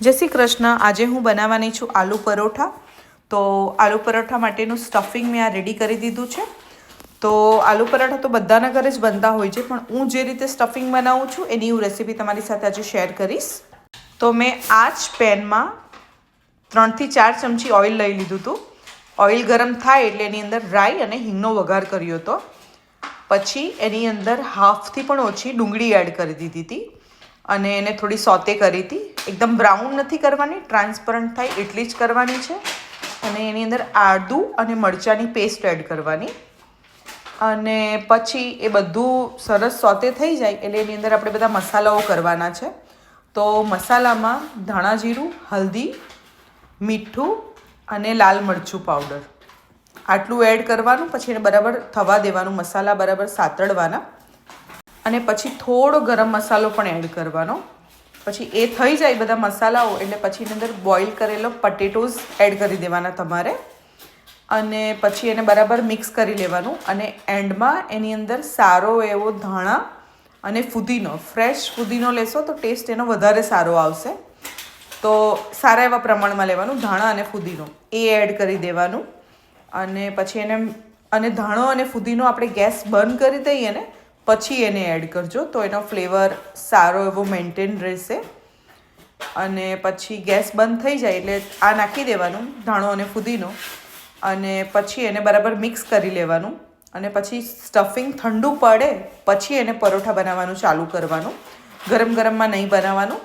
જય શ્રી કૃષ્ણ. આજે હું બનાવવાની છું આલુ પરોઠા. તો આલુ પરોઠા માટેનું સ્ટફિંગ મેં આ રેડી કરી દીધું છે. તો આલુ પરાઠા તો બધાના ઘરે જ બનતા હોય છે, પણ હું જે રીતે સ્ટફિંગ બનાવું છું એની હું રેસીપી તમારી સાથે આજે શેર કરીશ. તો મેં આ જ પેનમાં 3 થી 4 ચમચી ઓઇલ લઈ લીધું હતું. ઓઇલ ગરમ થાય એટલે એની અંદર રાઈ અને હિંગનો વઘાર કર્યો હતો. પછી એની અંદર હાફથી પણ ઓછી ડુંગળી એડ કરી દીધી હતી અને એને થોડી સોતે કરી હતી. એકદમ બ્રાઉન નથી કરવાની, ટ્રાન્સપરન્ટ થાય એટલી જ કરવાની છે. અને એની અંદર આદું અને મરચાંની પેસ્ટ એડ કરવાની. અને પછી એ બધું સરસ સોતે થઈ જાય એટલે એની અંદર આપણે બધા મસાલાઓ કરવાના છે. તો મસાલામાં ધાણા જીરું, હલ્દી, મીઠું અને લાલ મરચું પાવડર આટલું એડ કરવાનું. પછી એને બરાબર થવા દેવાનું, મસાલા બરાબર સાતળવાના. અને પછી થોડો ગરમ મસાલો પણ એડ કરવાનો. પછી એ થઈ જાય બધા મસાલાઓ એટલે પછી એની અંદર બોઇલ કરેલો પટેટોઝ એડ કરી દેવાના તમારે. અને પછી એને બરાબર મિક્સ કરી લેવાનું. અને એન્ડમાં એની અંદર સારો એવો ધાણા અને ફુદીનો, ફ્રેશ ફુદીનો લેશો તો ટેસ્ટ એનો વધારે સારો આવશે. તો સારા એવા પ્રમાણમાં લેવાનું ધાણા અને ફુદીનો, એ એડ કરી દેવાનું. અને પછી એને ધાણો અને ફુદીનો આપણે ગેસ બંધ કરી દઈએ ને પછી એને એડ કરજો તો એનો ફ્લેવર સારો એવો મેન્ટેન રહેશે. અને પછી ગેસ બંધ થઈ જાય એટલે આ નાખી દેવાનું ધાણો અને ફુદીનો. અને પછી એને બરાબર મિક્સ કરી લેવાનું. અને પછી સ્ટફિંગ ઠંડુ પડે પછી એને પરોઠા બનાવવાનું ચાલુ કરવાનું. ગરમ ગરમમાં નહીં બનાવવાનું,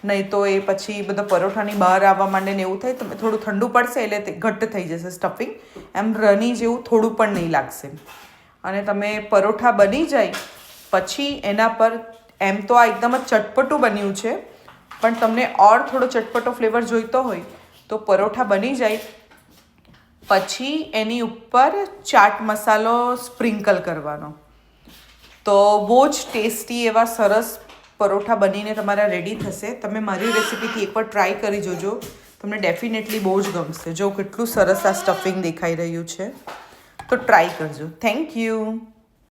નહીં તો એ પછી બધો પરોઠાની બહાર આવવા માંડે ને એવું થાય. તમે થોડું ઠંડુ પડશે એટલે તે ઘટ્ટ થઈ જશે સ્ટફિંગ, એમ રની જેવું થોડું પણ નહીં લાગશે. અને તમે પરોઠા બની જાય પછી એના પર, એમ તો આ એકદમ જ ચટપટું બન્યું છે, પણ તમને ઓર થોડો ચટપટો ફ્લેવર જોઈતો હોય તો પરોઠા બની જાય પછી એની ઉપર ચાટ મસાલો સ્પ્રિંકલ કરવાનો. તો બહુ જ ટેસ્ટી એવા સરસ પરોઠા બનીને તમારા રેડી થશે. તમે મારી રેસીપીથી એકવાર ટ્રાય કરી જોજો, તમને ડેફિનેટલી બહુ જ ગમશે. જો કેટલું સરસ આ સ્ટફિંગ દેખાઈ રહ્યું છે, તો ટ્રાય કરજો. Thank you.